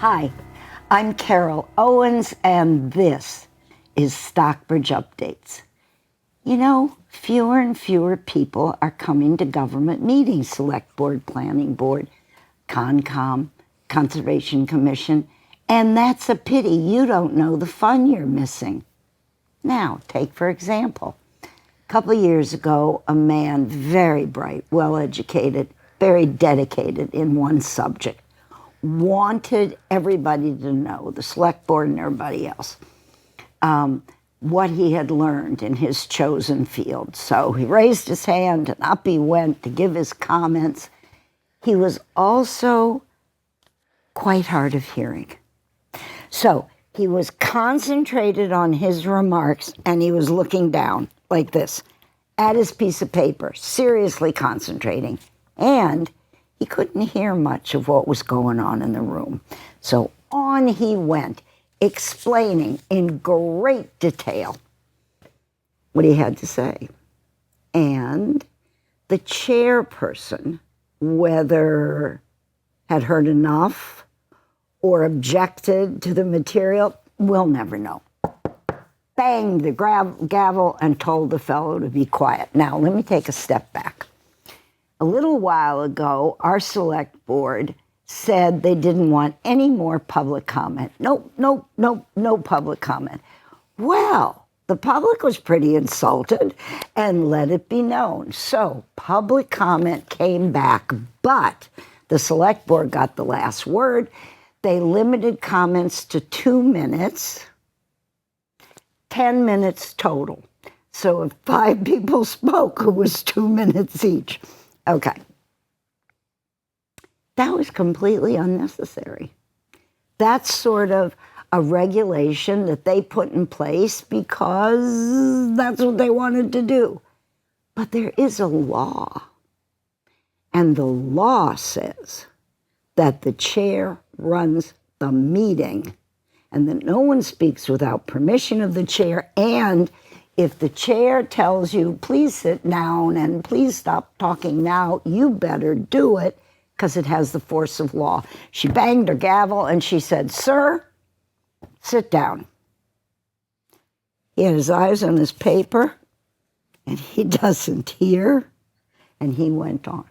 Hi, I'm Carole Owens, and this is Stockbridge Updates. You know, fewer and fewer people are coming to government meetings, Select Board, Planning Board, Concom, Conservation Commission, and that's a pity. You don't know the fun you're missing. Now, take for example, a couple of years ago, a man, very bright, well-educated, very dedicated in one subject, wanted everybody to know, the select board and everybody else, what he had learned in his chosen field. So he raised his hand and up he went to give his comments. He was also quite hard of hearing. So he was concentrated on his remarks and he was looking down like this at his piece of paper, seriously concentrating. And he couldn't hear much of what was going on in the room. So on he went, explaining in great detail what he had to say. And the chairperson, whether had heard enough or objected to the material, we'll never know. Banged the gavel and told the fellow to be quiet. Now, let me take a step back. A little while ago, our select board said they didn't want any more public comment. No public comment. Well, the public was pretty insulted and let it be known. So public comment came back, but the select board got the last word. They limited comments to 2 minutes, 10 minutes total. So if 5 people spoke, it was 2 minutes each. Okay. That was completely unnecessary. That's sort of a regulation that they put in place because that's what they wanted to do. But there is a law. And the law says that the chair runs the meeting and that no one speaks without permission of the chair. And if the chair tells you, please sit down and please stop talking now, you better do it because it has the force of law. She banged her gavel and she said, "Sir, sit down." He had his eyes on his paper and he doesn't hear, and he went on.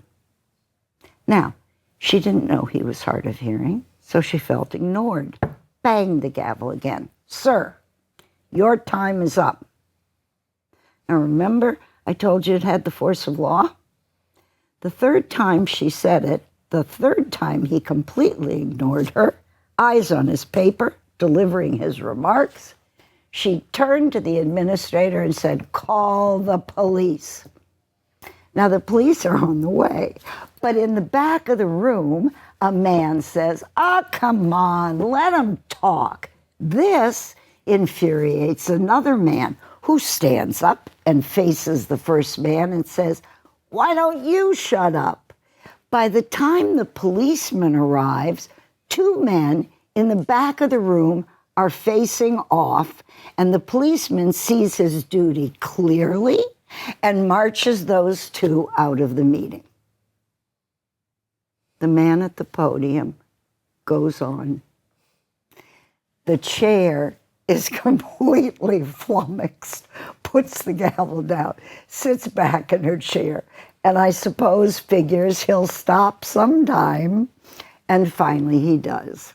Now, she didn't know he was hard of hearing, so she felt ignored. Banged the gavel again. "Sir, your time is up." Now remember, I told you it had the force of law? The third time she said it, the third time he completely ignored her, eyes on his paper, delivering his remarks. She turned to the administrator and said, "Call the police." Now the police are on the way, but in the back of the room, a man says, "Ah, come on, let him talk." This infuriates another man who stands up and faces the first man and says, "Why don't you shut up?" By the time the policeman arrives, 2 men in the back of the room are facing off, and the policeman sees his duty clearly and marches those 2 out of the meeting. The man at the podium goes on. The chair is completely flummoxed, puts the gavel down, sits back in her chair, and I suppose figures he'll stop sometime, and finally he does.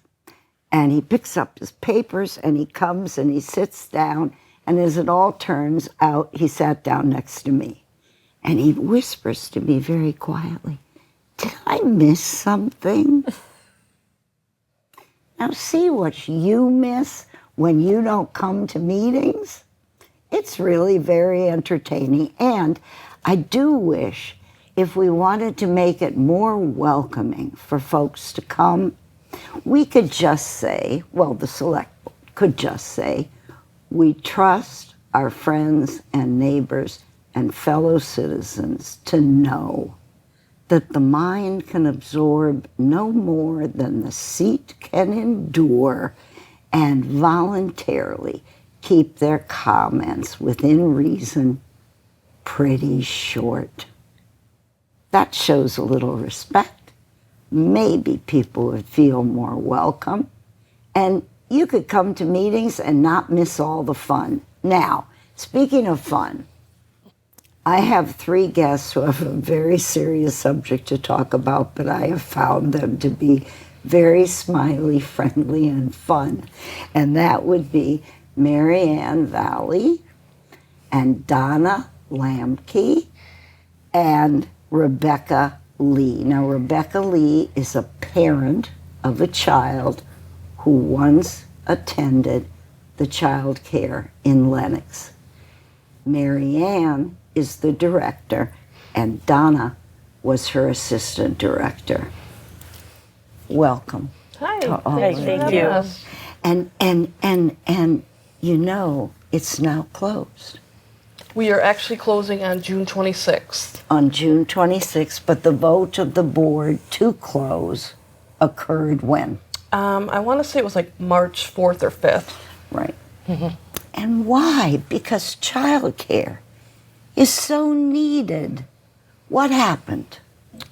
And he picks up his papers, and he comes and he sits down, and as it all turns out, he sat down next to me. And he whispers to me very quietly, "Did I miss something?" Now see what you miss when you don't come to meetings. It's really very entertaining. And I do wish if we wanted to make it more welcoming for folks to come, we could just say, well, the select board could just say, we trust our friends and neighbors and fellow citizens to know that the mind can absorb no more than the seat can endure, and voluntarily keep their comments within reason pretty short. That shows a little respect. Maybe people would feel more welcome. And you could come to meetings and not miss all the fun. Now, speaking of fun, I have 3 guests who have a very serious subject to talk about, but I have found them to be very smiley, friendly, and fun. And that would be Marianne, Vallee, and Donna, Lamke, and Rebecca Lee. Now, Rebecca Lee is a parent of a child who once attended the child care in Lenox. Marianne is the director, and Donna was her assistant director. Welcome. Hi. To all Thank of you. And you know, it's now closed. We are actually closing on June 26th. On June 26th, but the vote of the board to close occurred when? I want to say it was like March 4th or 5th. Right. And why? Because childcare is so needed. What happened?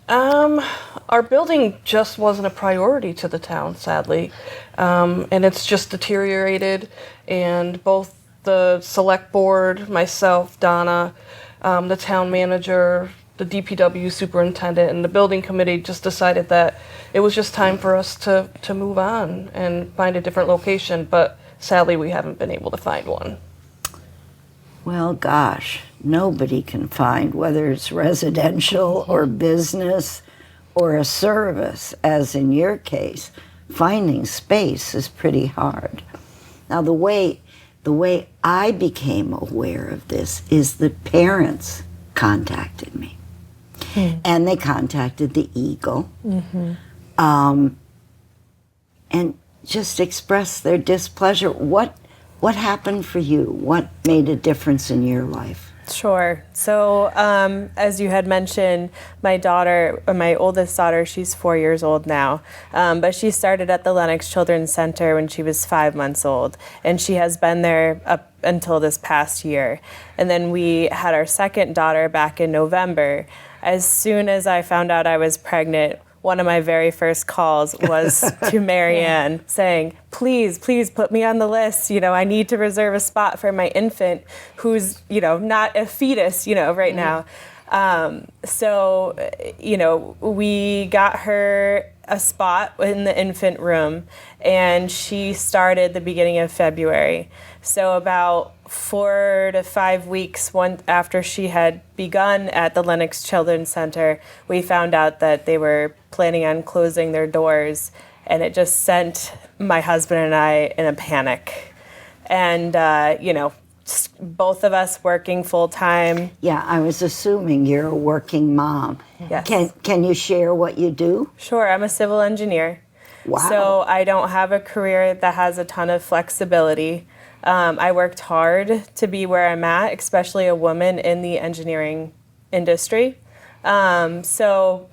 Our building just wasn't a priority to the town, sadly. And it's just deteriorated. And both the select board, myself, Donna, the town manager, the DPW superintendent, and the building committee just decided that it was just time for us to move on and find a different location. But sadly, we haven't been able to find one. Well, gosh, nobody can find, whether it's residential or business or a service, as in your case, finding space is pretty hard. Now, the way I became aware of this is that parents contacted me. And they contacted the Eagle. And just expressed their displeasure. What happened for you? What made a difference in your life? Sure. So, as you had mentioned, my daughter, my oldest daughter, she's 4 years old now, but she started at the Lenox Children's Center when she was 5 months old, and she has been there up until this past year. And then we had our second daughter back in November. As soon as I found out I was pregnant, one of my very first calls was to Marianne saying, please put me on the list. You know, I need to reserve a spot for my infant who's, not a fetus, right now. So, we got her a spot in the infant room, and she started the beginning of February. So about 4 to 5 weeks after she had begun at the Lenox Children's Center, we found out that they were planning on closing their doors, and it just sent my husband and I in a panic. And, both of us working full time. Yeah, I was assuming you're a working mom. Yes. Can you share what you do? Sure, I'm a civil engineer. Wow. So I don't have a career that has a ton of flexibility. I worked hard to be where I'm at, especially a woman in the engineering industry. So,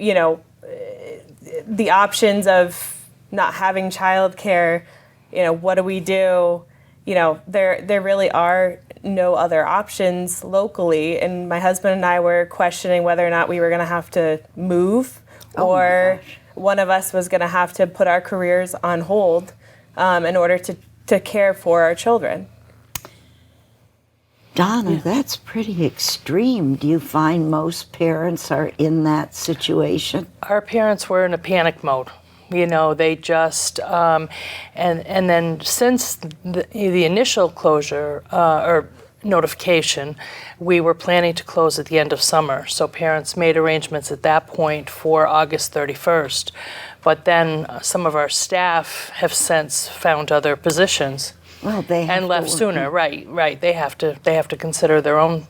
the options of not having childcare, what do we do? There really are no other options locally. And my husband and I were questioning whether or not we were going to have to move or one of us was going to have to put our careers on hold in order to care for our children. Donna, that's pretty extreme. Do you find most parents are in that situation? Our parents were in a panic mode. They just, and then since the initial closure or notification, we were planning to close at the end of summer. So parents made arrangements at that point for August 31st. But then some of our staff have since found other positions. Well, they have and left sooner. Right. They have to consider their own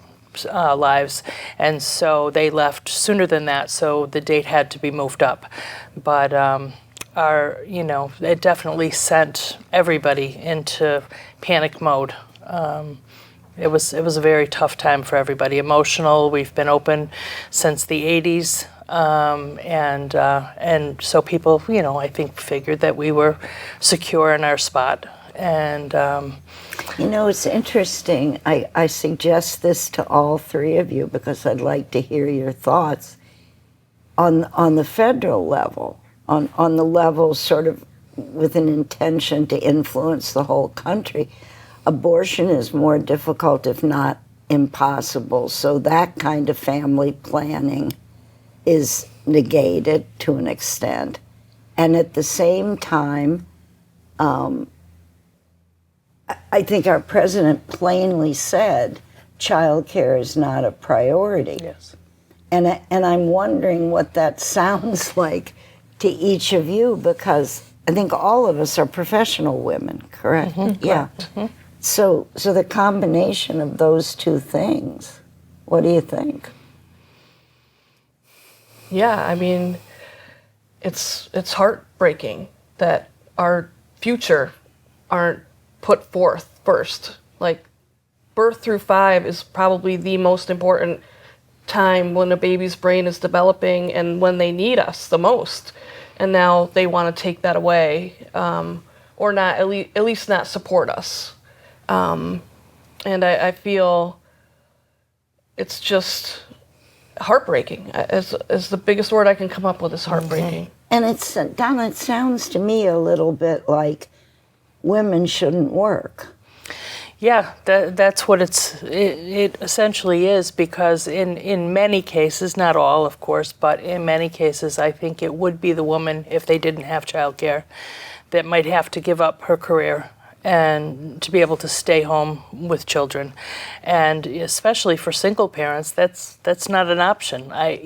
lives, and so they left sooner than that. So the date had to be moved up. But it definitely sent everybody into panic mode. It was a very tough time for everybody. Emotional. We've been open since the 80s. And so people, I think figured that we were secure in our spot. And it's interesting. I suggest this to all 3 of you because I'd like to hear your thoughts on the federal level, on the level sort of with an intention to influence the whole country, abortion is more difficult, if not impossible. So that kind of family planning is negated to an extent. And at the same time, I think our president plainly said child care is not a priority. Yes. And I'm wondering what that sounds like to each of you, because I think all of us are professional women, correct? Mm-hmm. Yeah. Mm-hmm. So the combination of those two things, what do you think? Yeah, I mean, it's heartbreaking that our future aren't put forth first. Like, birth through 5 is probably the most important time when a baby's brain is developing and when they need us the most. And now they want to take that away, or not, at least not support us. And I feel it's just heartbreaking. As the biggest word I can come up with is heartbreaking. And it's, Donna, it sounds to me a little bit like women shouldn't work. Yeah, that's what it essentially is, because in many cases, not all of course, but in many cases I think it would be the woman, if they didn't have childcare, that might have to give up her career and to be able to stay home with children. And especially for single parents, that's not an option. Gosh,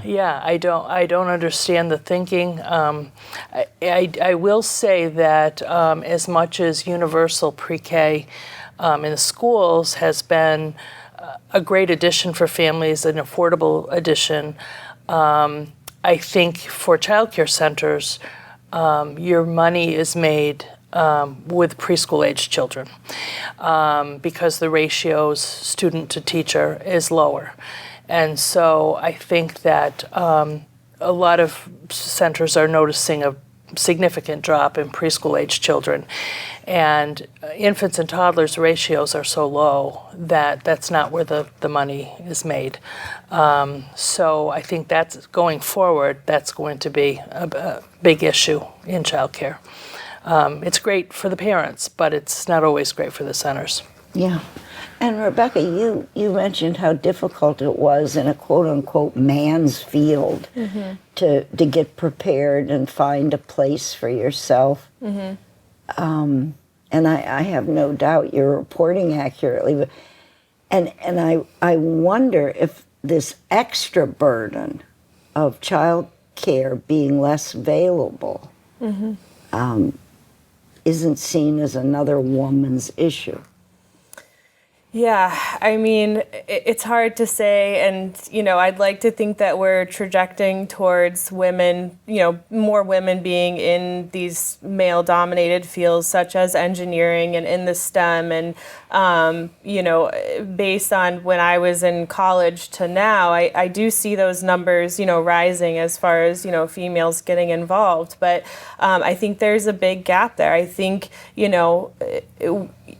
Yeah, I don't understand the thinking. I will say that as much as universal pre-K in the schools has been a great addition for families, an affordable addition, I think for childcare centers, your money is made with preschool-age children because the ratios student to teacher is lower. And so I think that a lot of centers are noticing a significant drop in preschool-age children. And infants and toddlers ratios are so low that that's not where the money is made. So I think that's going forward, that's going to be a big issue in childcare. It's great for the parents, but it's not always great for the centers. yeah. And Rebecca, you mentioned how difficult it was in a quote-unquote man's field to get prepared and find a place for yourself. And I have no doubt you're reporting accurately. But, and I wonder if this extra burden of child care being less available isn't seen as another woman's issue. Yeah, I mean, it's hard to say, and, I'd like to think that we're trajecting towards women, more women being in these male-dominated fields such as engineering and in the STEM, and, based on when I was in college to now, I do see those numbers, rising as far as, females getting involved, but I think there's a big gap there. I think,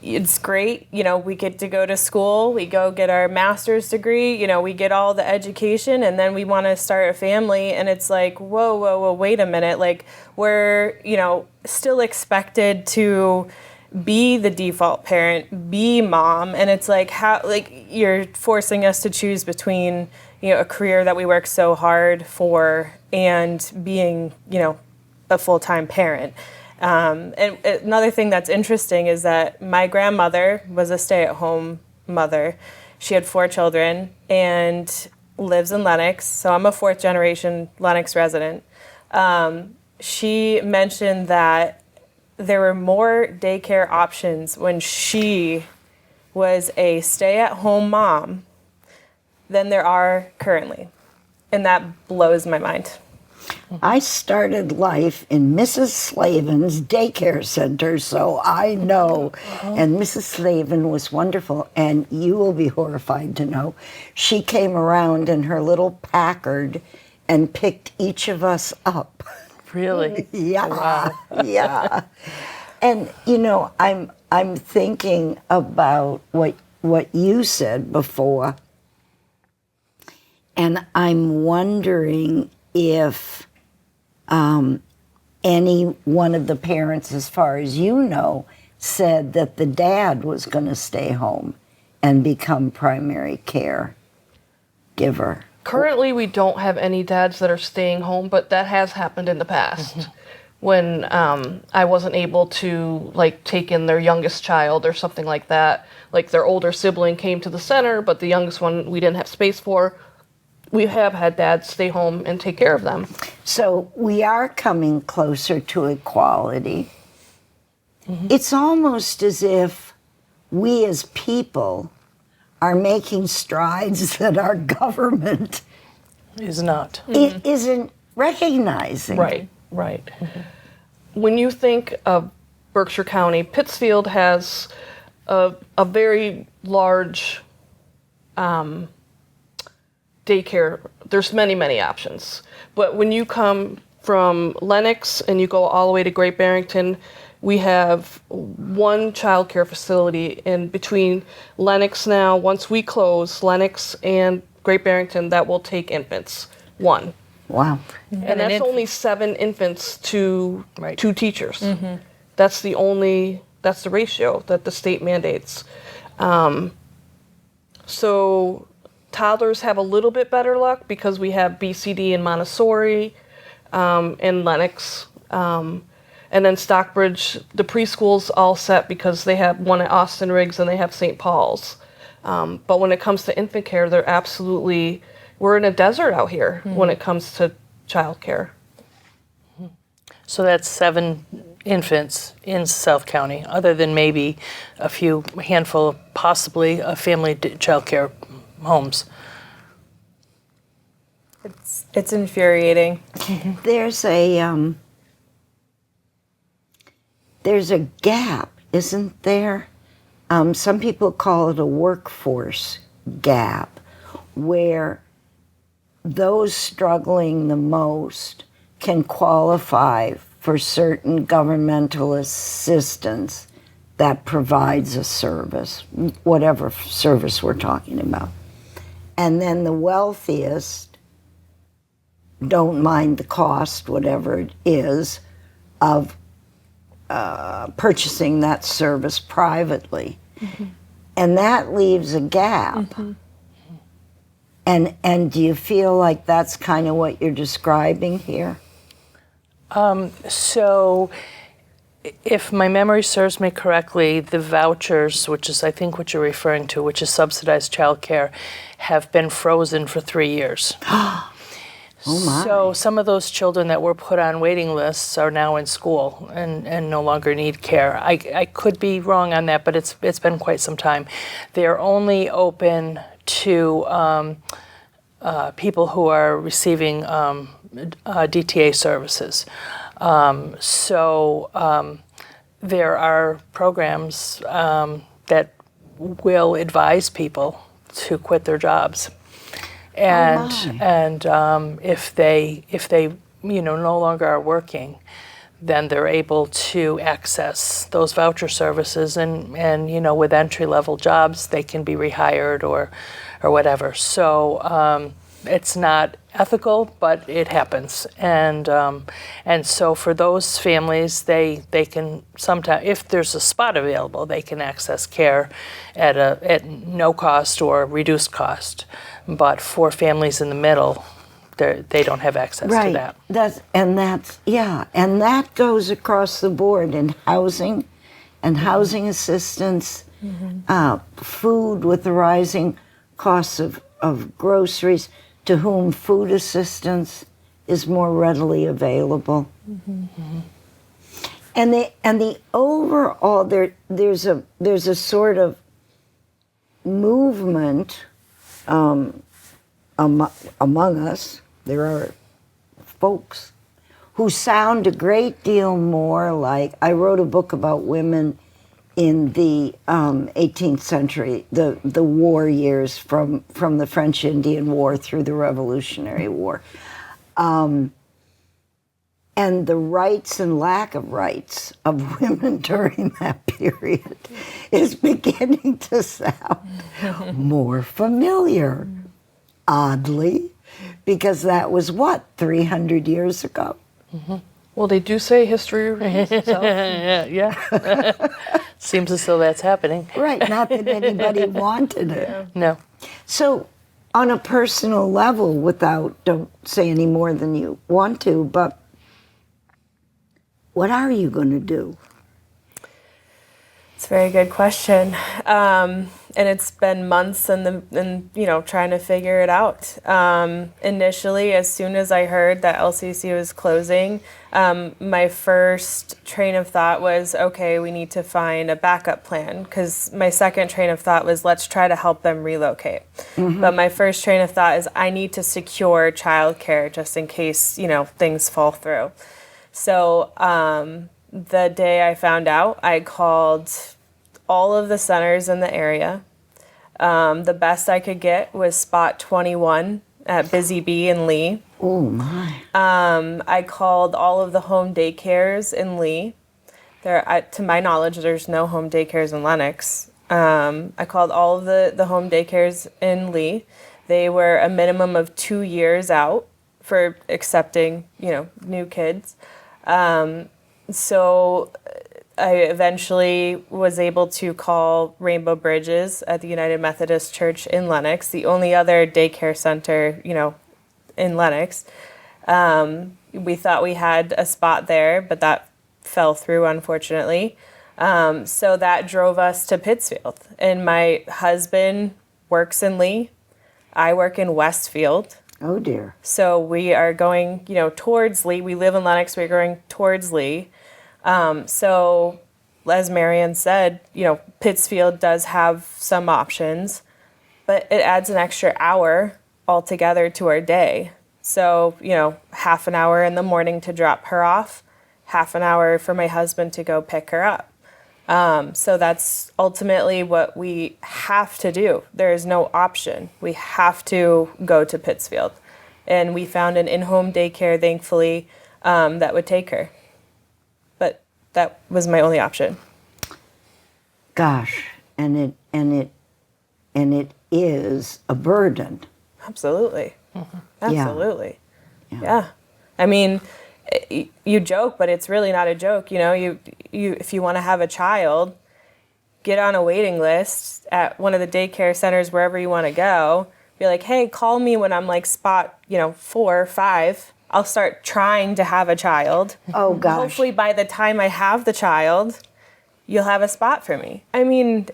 it's great, we get to go to school, we go get our master's degree, we get all the education, and then we want to start a family, and it's like, whoa, wait a minute, like, we're, still expected to be the default parent, be mom, and it's like, how, like, you're forcing us to choose between, a career that we work so hard for and being, a full-time parent. And another thing that's interesting is that my grandmother was a stay-at-home mother. She had 4 children and lives in Lenox, so I'm a 4th-generation Lenox resident. She mentioned that there were more daycare options when she was a stay-at-home mom than there are currently, and that blows my mind. I started life in Mrs. Slavin's daycare center, so I know. And Mrs. Slavin was wonderful, and you will be horrified to know she came around in her little Packard and picked each of us up. Really? Yeah, Wow. yeah. And I'm thinking about what you said before, and I'm wondering if any one of the parents, as far as you know, said that the dad was going to stay home and become primary care giver. Currently, we don't have any dads that are staying home, but that has happened in the past. When I wasn't able to like take in their youngest child or something like that. Like their older sibling came to the center, but the youngest one we didn't have space for. We have had dads stay home and take care of them. So we are coming closer to equality. It's almost as if we as people are making strides that our government Is not. isn't recognizing. Right, right. When you think of Berkshire County, Pittsfield has a very large daycare. There's many, many options. But when you come from Lenox and you go all the way to Great Barrington, we have one child care facility in between Lenox now. Once we close, Lenox and Great Barrington, that will take infants. One. Wow. And that's only 7 infants to Right. 2 teachers. That's the ratio that the state mandates. So toddlers have a little bit better luck because we have BCD and Montessori and Lenox. And then Stockbridge, the preschool's all set because they have one at Austin Riggs and they have St. Paul's. But when it comes to infant care, we're in a desert out here when it comes to child care. So that's 7 infants in South County, other than maybe a handful, possibly a family child care homes. It's infuriating. There's a gap, isn't there? Some people call it a workforce gap, where those struggling the most can qualify for certain governmental assistance that provides a service, whatever service we're talking about. And then the wealthiest don't mind the cost, whatever it is, of purchasing that service privately. And that leaves a gap. And do you feel like that's kind of what you're describing here? So if my memory serves me correctly, the vouchers, which is I think what you're referring to, which is subsidized childcare, have been frozen for 3 years. Oh my. So some of those children that were put on waiting lists are now in school and no longer need care. I could be wrong on that, but it's been quite some time. They're only open to people who are receiving DTA services. There are programs that will advise people to quit their jobs. And if they no longer are working, then they're able to access those voucher services, and with entry level jobs they can be rehired or whatever. So it's not ethical, but it happens, and so for those families, they can sometimes, if there's a spot available, they can access care at no cost or reduced cost. But for families in the middle, they don't have access to that. And that goes across the board in housing and housing assistance, food with the rising costs of groceries, to whom food assistance is more readily available. And the overall there's a sort of movement among us. There are folks who sound a great deal more like, I wrote a book about women in the 18th century, the war years from the French Indian War through the Revolutionary War. And the rights and lack of rights of women during that period is beginning to sound more familiar, oddly, because that was, 300 years ago? Well, they do say history repeats itself. Yeah. Seems as though that's happening. Right, not that anybody wanted it. No. So, on a personal level, don't say any more than you want to, but what are you going to do? It's a very good question. And it's been months and trying to figure it out. Initially, as soon as I heard that LCC was closing, my first train of thought was, okay, we need to find a backup plan, because my second train of thought was, let's try to help them relocate. But my first train of thought is, I need to secure childcare just in case, things fall through. So the day I found out, I called all of the centers in the area. The best I could get was spot 21 at Busy Bee in Lee. Oh, my. I called all of the home daycares in Lee. To my knowledge, there's no home daycares in Lenox. I called all of the home daycares in Lee. They were a minimum of 2 years out for accepting, new kids. So I eventually was able to call Rainbow Bridges at the United Methodist Church in Lenox, the only other daycare center, in Lenox. We thought we had a spot there, but that fell through, unfortunately. So that drove us to Pittsfield. And my husband works in Lee. I work in Westfield. Oh, dear. So we are going, towards Lee. We live in Lenox. We're going towards Lee. So as Marianne said, Pittsfield does have some options, but it adds an extra hour altogether to our day. So, half an hour in the morning to drop her off, half an hour for my husband to go pick her up. So that's ultimately what we have to do. There is no option. We have to go to Pittsfield. And we found an in-home daycare, thankfully, that would take her. But that was my only option. Gosh, and it is a burden. Absolutely. Absolutely. Yeah. I mean, you joke, but it's really not a joke. You if you want to have a child, get on a waiting list at one of the daycare centers wherever you want to go. Be like, hey, call me when I'm like spot, 4 or 5. I'll start trying to have a child. Oh, gosh. Hopefully by the time I have the child, you'll have a spot for me. I mean,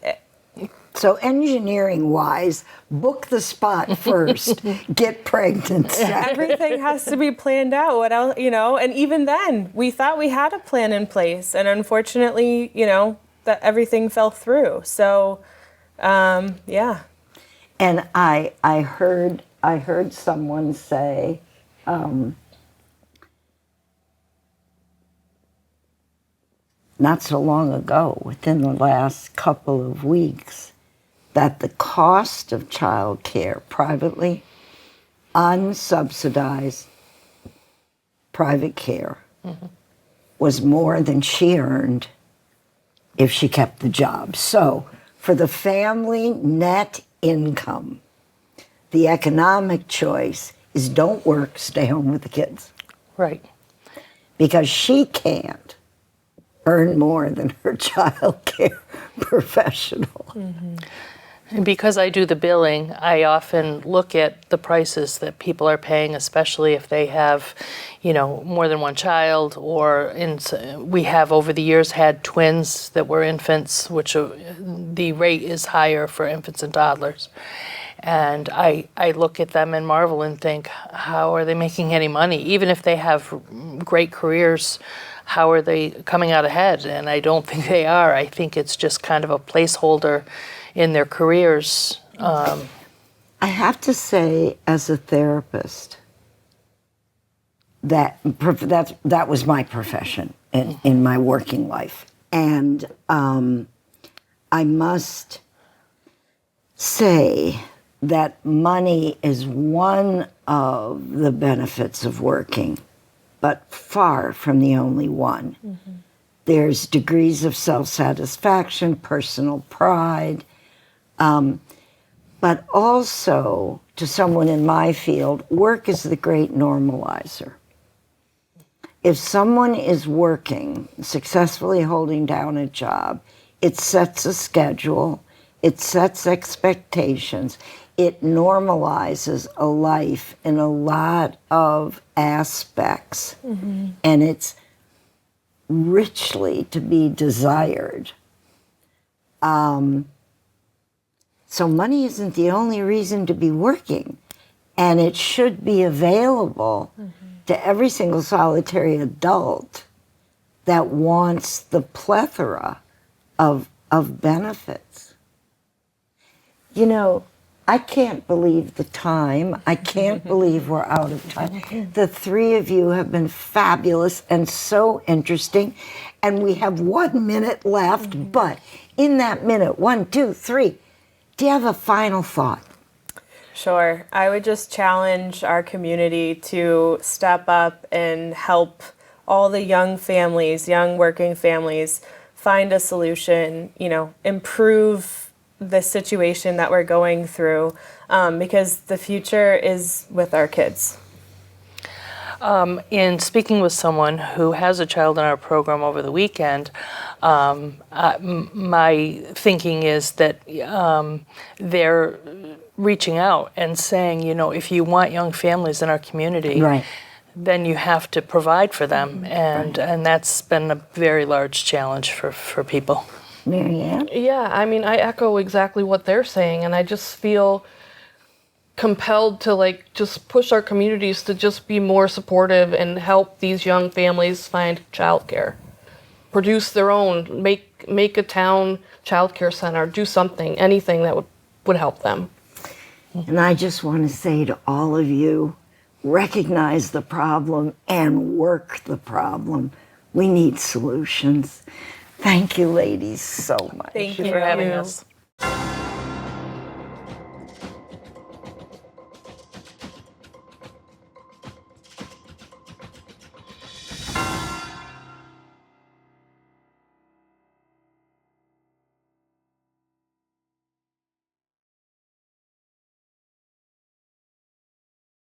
so engineering-wise, book the spot first, get pregnant second. everything has to be planned out. What else, and even then, we thought we had a plan in place, and unfortunately, that everything fell through. So, yeah. And I heard someone say, not so long ago, within the last couple of weeks, that the cost of child care privately, unsubsidized private care, was more than she earned if she kept the job. So for the family net income, the economic choice is don't work, stay home with the kids. Right. Because she can't earn more than her child care professional. And because I do the billing, I often look at the prices that people are paying, especially if they have, more than one child, or we have over the years had twins that were infants, which the rate is higher for infants and toddlers. And I look at them and marvel and think, how are they making any money? Even if they have great careers, how are they coming out ahead? And I don't think they are. I think it's just kind of a placeholder in their careers. I have to say, as a therapist, that was my profession in my working life. And I must say that money is one of the benefits of working, but far from the only one. There's degrees of self-satisfaction, personal pride, but also, to someone in my field, work is the great normalizer. if someone is working, successfully holding down a job, it sets a schedule, it sets expectations, it normalizes a life in a lot of aspects, and it's richly to be desired. So money isn't the only reason to be working, and it should be available to every single solitary adult that wants the plethora of benefits. You know, I can't believe the time. I can't believe we're out of time. The three of you have been fabulous and so interesting, and we have 1 minute left, but in that minute, 1, 2, 3, do you have a final thought? Sure. I would just challenge our community to step up and help all the young families, young working families, find a solution, improve the situation that we're going through, because the future is with our kids. In speaking with someone who has a child in our program over the weekend, my thinking is that they're reaching out and saying, if you want young families in our community, Right. then you have to provide for them. And that's been a very large challenge for people. Marianne? Yeah, I mean, I echo exactly what they're saying, and I just feel compelled to just push our communities to just be more supportive and help these young families find childcare. Produce their own, make a town childcare center, do something, anything that would help them. And I just want to say to all of you, recognize the problem and work the problem. We need solutions. Thank you, ladies, so much. Thank you for having us.